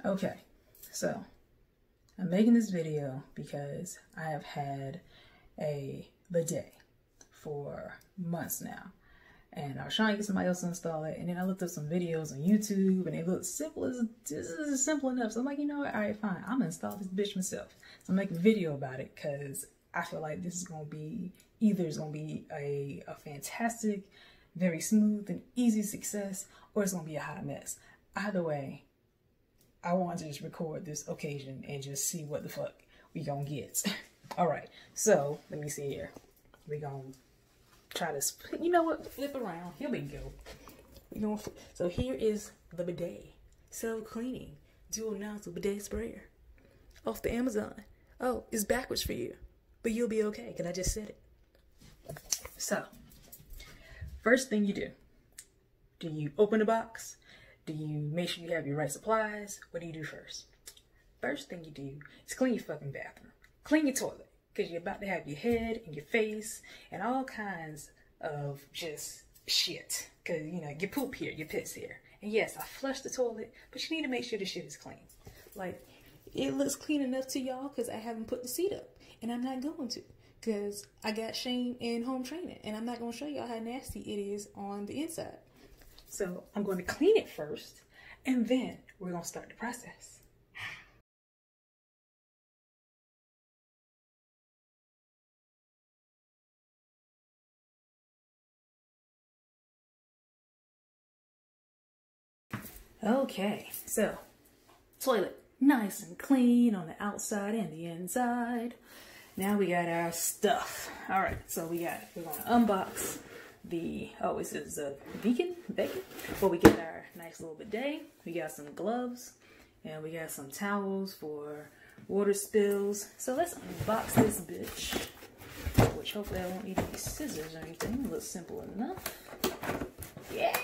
Okay, so I'm making this video because I have had a bidet for months now. And I was trying to get somebody else to install it, and then I looked up some videos on YouTube, and they look simple as this is simple enough. So I'm like, you know what? All right, fine. I'm gonna install this bitch myself. So I'm making a video about it because I feel like this is gonna be either a fantastic, very smooth and easy success, or it's gonna be a hot mess. Either way, I want to just record this occasion and just see what the fuck we gonna get. All right. So let me see here. We gonna try to, you know what, flip around. Here we go. So here is the bidet. Self-cleaning, dual nozzle bidet sprayer off the Amazon. Oh, it's backwards for you, but you'll be okay because I just said it. So, first thing you do you open the box? Do you make sure you have your right supplies? What do you do first? First thing you do is clean your fucking bathroom. Clean your toilet. Because you're about to have your head and your face and all kinds of just shit. Because, you know, your poop here, your piss here. And yes, I flushed the toilet, but you need to make sure the shit is clean. Like, it looks clean enough to y'all because I haven't put the seat up. And I'm not going to. Because I got shame in home training. And I'm not going to show y'all how nasty it is on the inside. So, I'm going to clean it first. And then we're going to start the process. Okay, so toilet nice and clean on the outside and the inside. Now we got our stuff. All right, so we're gonna unbox the, oh, is this a bacon? Well, we got our nice little bidet. We got some gloves and we got some towels for water spills. So let's unbox this bitch, which hopefully I won't need any scissors or anything. It looks simple enough. Yeah,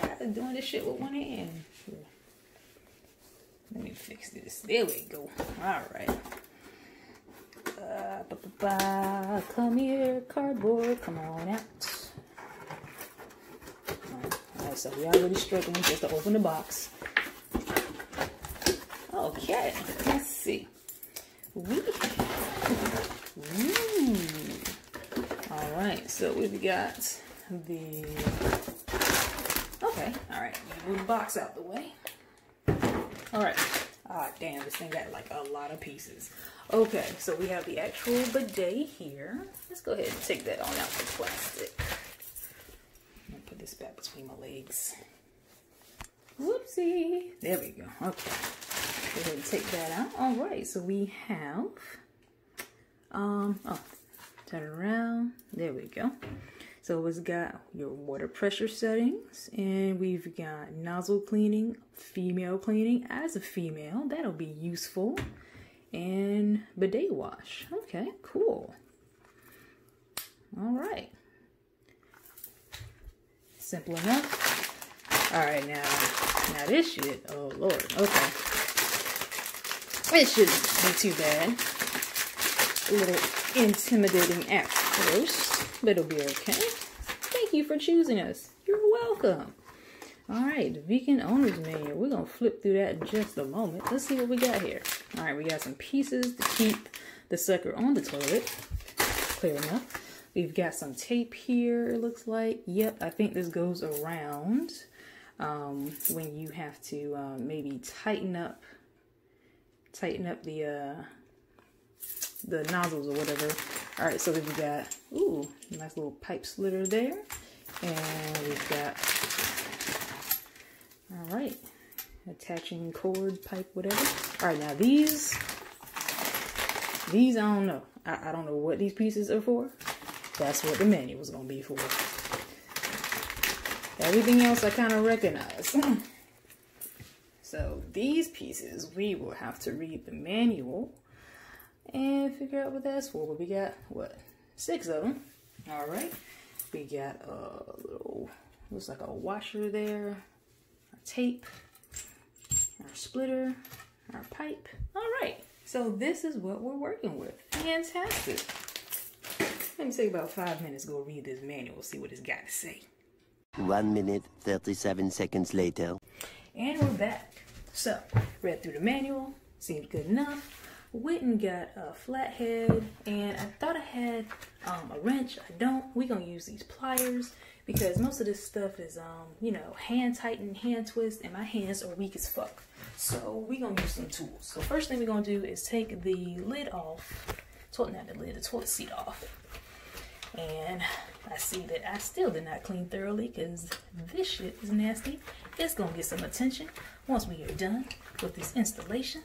I've been doing this shit with one hand. Let me fix this. There we go. All right. Come here, cardboard. Come on out. All right, so we already struggling just to open the box. Okay, let's see. All right, so we've got the. Okay, all right. Move the box out the way. All right. Ah, damn, this thing got like a lot of pieces. Okay, so we have the actual bidet here. Let's go ahead and take that on out the plastic. I'm gonna put this back between my legs. Whoopsie. There we go. Okay. Go ahead and take that out. All right, so we have, oh, turn it around. There we go. So it's got your water pressure settings, and we've got nozzle cleaning, female cleaning. As a female, that'll be useful. And bidet wash. Okay, cool. All right. Simple enough. All right, now this shit, oh Lord, okay. It shouldn't be too bad. A little intimidating at first, but it'll be okay. Thank you for choosing us. You're welcome. All right, the vegan owner's manual. We're gonna flip through that in just a moment. Let's see what we got here. All right, we got some pieces to keep the sucker on the toilet. Clear enough. We've got some tape here, it looks like. Yep, I think this goes around when you have to maybe tighten up the nozzles or whatever. All right, so we've got, ooh, nice little pipe slitter there. And we've got, all right, attaching cord, pipe, whatever. All right, now these I don't know. I don't know what these pieces are for. That's what the manual was gonna be for. Everything else I kind of recognize. So these pieces, we will have to read the manual and figure out what that's for. But we got, what, 6 of them. All right. We got a little, looks like a washer there, our tape, our splitter, our pipe. All right. So this is what we're working with. Fantastic. Let me take about 5 minutes, go read this manual, see what it's got to say. 1 minute, 37 seconds later. And we're back. So, read through the manual, seemed good enough. Went and got a flathead, and I thought I had a wrench. I don't. We're gonna use these pliers because most of this stuff is, you know, hand tighten, hand twist, and my hands are weak as fuck. So we're gonna use some tools. So first thing we're gonna do is take the lid off, the toilet seat off. And I see that I still did not clean thoroughly because this shit is nasty. It's gonna get some attention once we get done with this installation.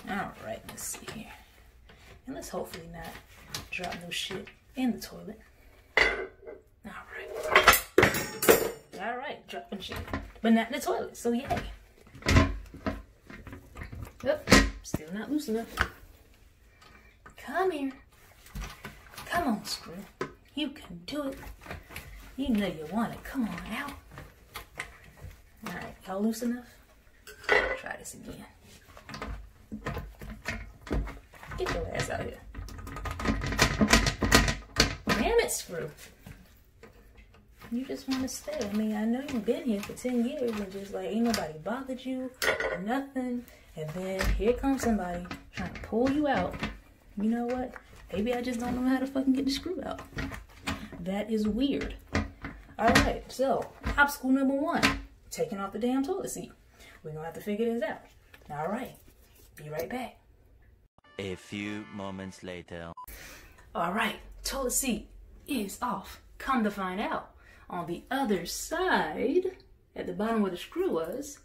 Alright, let's see here. And let's hopefully not drop no shit in the toilet. Alright, dropping shit. But not in the toilet, so yay. Yep, still not loose enough. Come here. Come on, screw. You can do it. You know you want it. Come on out. Alright, y'all loose enough? Try this again. Get your ass out here. Damn it, screw. You just want to stay. I mean, I know you've been here for 10 years and just like ain't nobody bothered you or nothing. And then here comes somebody trying to pull you out. You know what? Maybe I just don't know how to fucking get the screw out. That is weird. Alright, so obstacle number 1. Taking off the damn toilet seat. We're gonna have to figure this out. Alright, be right back. A few moments later. Alright, toilet seat is off. Come to find out, on the other side, at the bottom where the screw was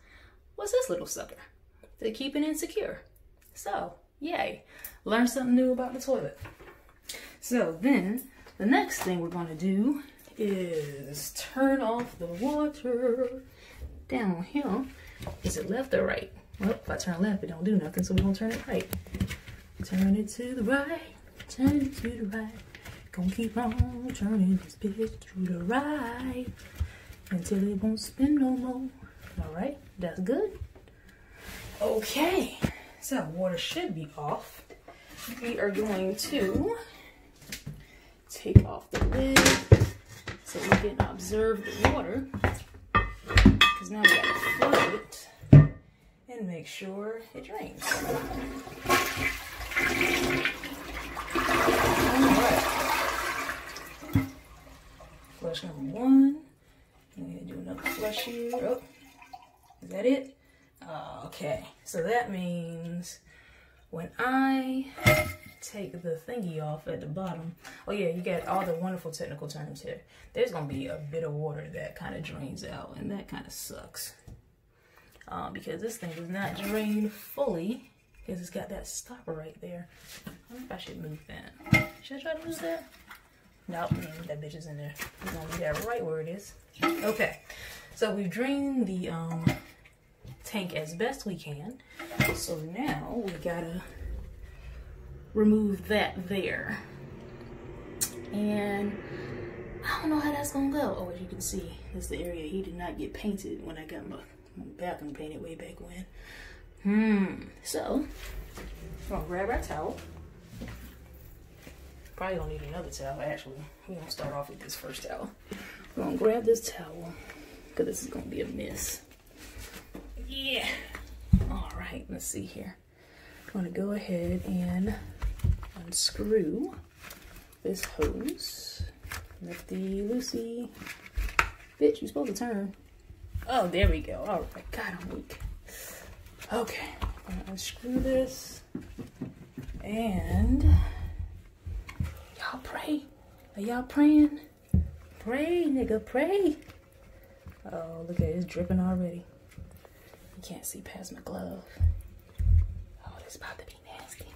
this little sucker to keep it insecure. So, yay, learn something new about the toilet. So then, the next thing we're gonna do is turn off the water down here. Is it left or right? Well, if I turn left, it don't do nothing, so we're gonna turn it right. Turn it to the right, turn it to the right. Gonna keep on turning this bitch to the right until it won't spin no more. Alright, that's good. Okay, so water should be off. We are going to take off the lid so we can observe the water. Because now we gotta flood it and make sure it drains. Alright. Flush number 1. I'm gonna do another flush here. Oh, is that it? Okay, so that means when I take the thingy off at the bottom, oh yeah, you got all the wonderful technical terms here. There's gonna be a bit of water that kind of drains out, and that kind of sucks. Because this thing does not drain fully, because it's got that stopper right there. I wonder if I should move that. Should I try to move that? Nope, that bitch is in there. We're gonna leave that right where it is. Okay, so we've drained the tank as best we can. So now we gotta remove that there. And I don't know how that's gonna go. Oh, as you can see, this is the area he did not get painted when I got my bathroom painted way back when. So we're gonna grab our towel. Probably don't need another towel, actually. We're gonna start off with this first towel. We're gonna grab this towel because this is gonna be a mess. Yeah. All right, let's see here. I'm gonna go ahead and unscrew this hose. Lefty loosey. Bitch, you're supposed to turn. Oh, there we go. All right, God, I'm weak. Okay, I'm gonna unscrew this. And y'all pray. Are y'all praying? Pray, nigga, pray. Oh, look at it, it's dripping already. You can't see past my glove. Oh, this is about to be nasty.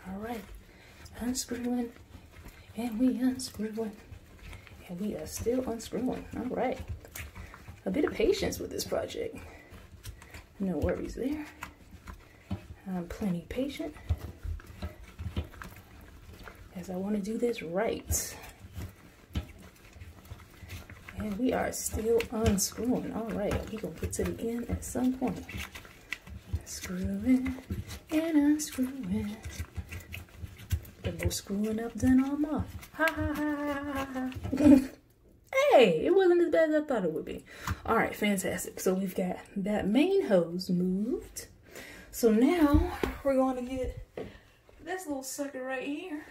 All right, unscrewing, and we unscrewing, and we are still unscrewing. All right, a bit of patience with this project. No worries there. I'm plenty patient, as I want to do this right. And we are still unscrewing. All right, we're gonna get to the end at some point. Screwing and unscrewing. The most screwing up done all month. Ha ha ha ha ha. hey, it wasn't as bad as I thought it would be. All right, fantastic. So we've got that main hose moved. So now we're going to get this little sucker right here.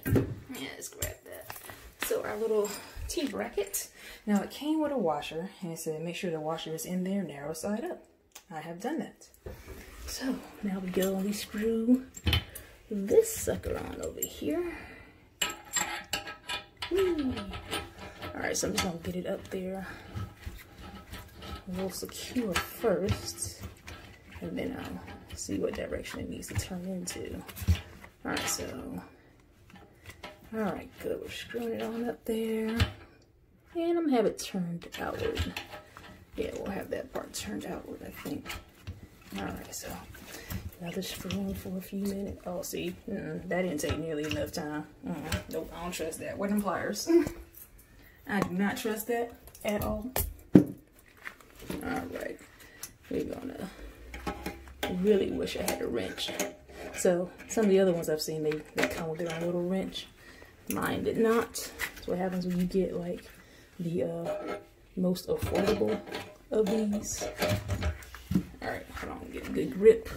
Yeah, let's grab that. So our little T-bracket. Now it came with a washer, and it said make sure the washer is in there, narrow side up. I have done that. So now we go and we screw this sucker on over here. Whee. All right, so I'm just gonna get it up there a little secure first, and then I'll see what direction it needs to turn into. All right, so, all right, good. We're screwing it on up there, and I'm gonna have it turned outward. Yeah, we'll have that part turned outward, I think. All right, so now just screwing for a few minutes. Oh, see, that didn't take nearly enough time. Nope, I don't trust that. Where them pliers? I do not trust that at all. All right, we're gonna really wish I had a wrench. So some of the other ones I've seen, they come with their own little wrench. Mine did not. That's what happens when you get like the most affordable of these. All right, hold on, get a good grip.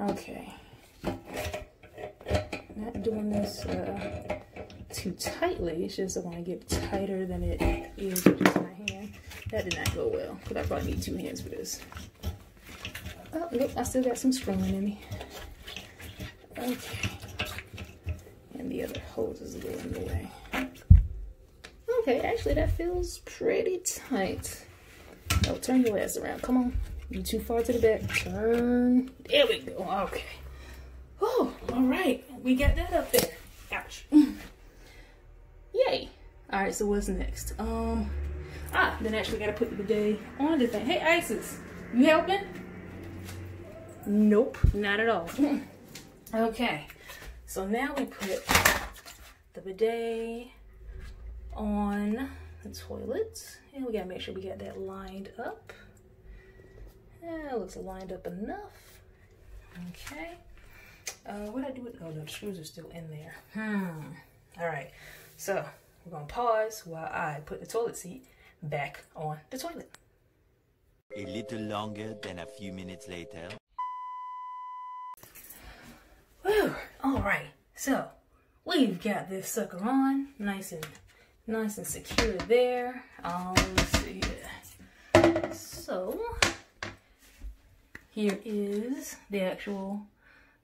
Okay. Not doing this too tightly. It's just I want to get tighter than it is with just my hand. That did not go well, because I probably need 2 hands for this. Oh, nope, I still got some screwing in me. Okay. And the other hoses go in the way. Okay, actually that feels pretty tight. Oh, turn your ass around. Come on. You too far to the back. Turn. There we go. Okay. Oh, all right. We got that up there. Ouch. Yay. All right, so what's next? Then actually got to put the bidet on the thing. Hey, Isis, you helping? Nope, not at all. Okay, so now we put the bidet on the toilet, and we gotta make sure we got that lined up. Yeah, it looks lined up enough. Okay. What did I do with? Oh no, the screws are still in there. All right, so we're gonna pause while I put the toilet seat back on the toilet. A little longer than a few minutes later. Whew. All right, so we've got this sucker on, nice and secure there. Let's see here. So here is the actual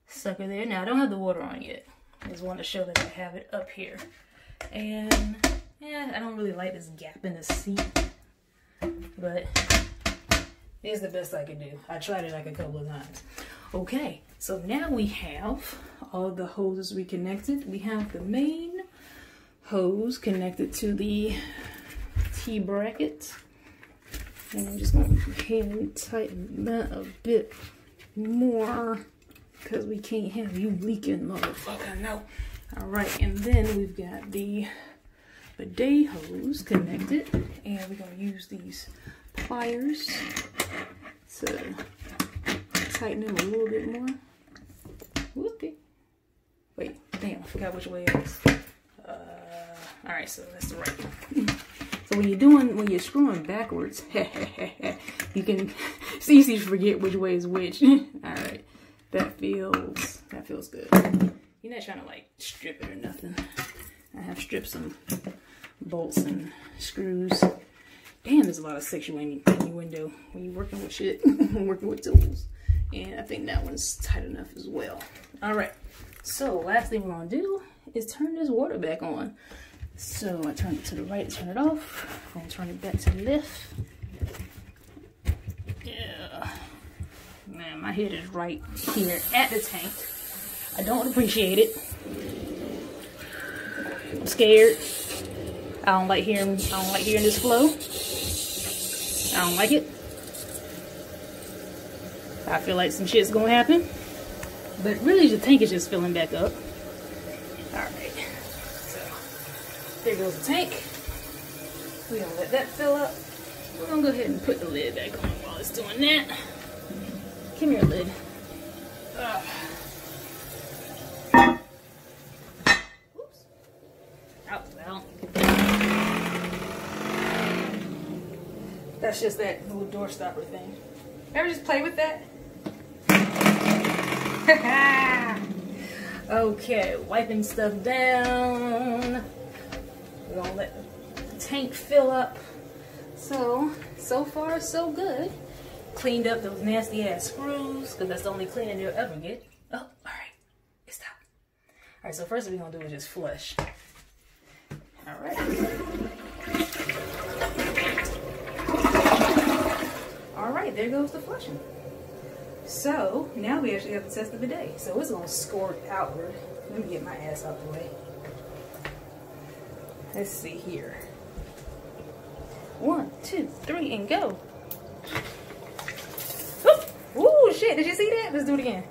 sucker there. Now I don't have the water on yet. I just want to show that I have it up here. And yeah, I don't really like this gap in the seat, but it's the best I can do. I tried it like a couple of times. Okay, so now we have all the hoses reconnected. We have the main hose connected to the T-bracket. And I'm just going to go ahead and tighten that a bit more because we can't have you leaking, motherfucker. No. All right, and then we've got the bidet hose connected, and we're going to use these pliers to tighten them a little bit more. Whoopie. Wait, damn, I forgot which way it is. All right, so that's the right one. So when you're screwing backwards, you can, it's easy to forget which way is which. All right, that feels good. You're not trying to like strip it or nothing. I have stripped some bolts and screws. Damn, there's a lot of section in your window when you're working with shit, working with tools. And I think that one's tight enough as well. All right, so last thing we're gonna do is turn this water back on. So I turn it to the right, turn it off. I'm gonna turn it back to the left. Yeah, man, my head is right here at the tank. I don't appreciate it. I'm scared. I don't like hearing this flow. I don't like it. I feel like some shit's gonna happen. But really the tank is just filling back up. Alright. So there goes the tank. We're gonna let that fill up. We're gonna go ahead and put the lid back on while it's doing that. Come here, lid. out well. That's just that little door stopper thing. Ever just play with that? Okay, wiping stuff down. We're gonna let the tank fill up. So far so good. Cleaned up those nasty ass screws, because that's the only cleaning you'll ever get. Oh, alright. It stopped. Alright, so first what we're gonna do is just flush. Alright. Alright, there goes the flushing. So now we actually have to test the bidet. So it's gonna squirt outward. Let me get my ass out the way. Let's see here. 1, 2, 3, and go. Ooh, shit, did you see that? Let's do it again.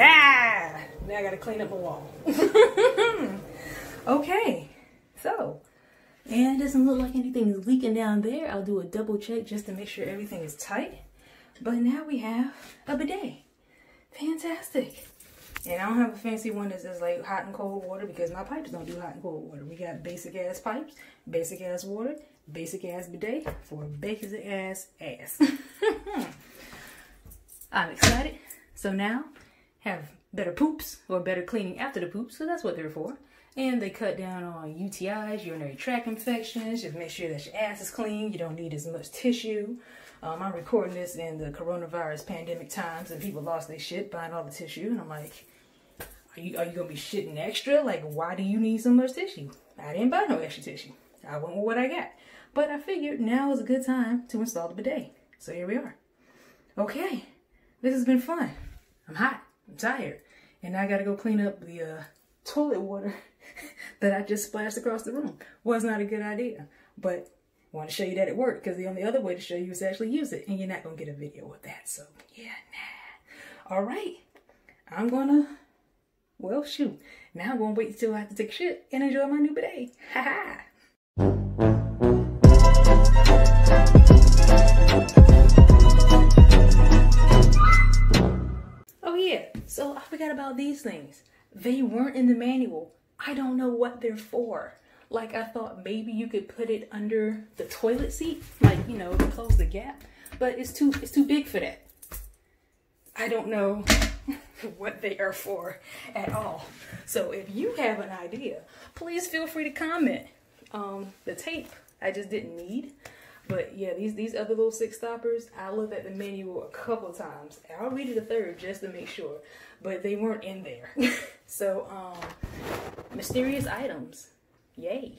Ah! Now I gotta clean up my wall. Okay, so, and it doesn't look like anything is leaking down there. I'll do a double check just to make sure everything is tight. But now we have a bidet. Fantastic. And I don't have a fancy one that says like hot and cold water, because my pipes don't do hot and cold water. We got basic ass pipes, basic ass water, basic ass bidet for basic ass ass. I'm excited. So now have better poops, or better cleaning after the poops, so that's what they're for. And they cut down on UTIs, urinary tract infections. Just make sure that your ass is clean. You don't need as much tissue. I'm recording this in the coronavirus pandemic times, and people lost their shit buying all the tissue. And I'm like, are you gonna be shitting extra? Like, why do you need so much tissue? I didn't buy no extra tissue. I went with what I got. But I figured now is a good time to install the bidet. So here we are. Okay, this has been fun. I'm hot. I'm tired. And now I gotta go clean up the toilet water that I just splashed across the room. Was not a good idea, but I want to show you that it worked, because the only other way to show you is to actually use it, and you're not gonna get a video of that. So yeah, nah. All right, I'm gonna, well, shoot. Now I'm gonna wait until I have to take a shit and enjoy my new bidet. Ha ha. Oh yeah, so I forgot about these things. They weren't in the manual. I don't know what they're for. Like, I thought maybe you could put it under the toilet seat, like, you know, to close the gap, but it's too big for that. I don't know what they are for at all. So if you have an idea, please feel free to comment. The tape I just didn't need. But yeah, these other little 6 stoppers, I looked at the manual a couple times. I'll read it a third just to make sure, but they weren't in there. So, mysterious items. Yay.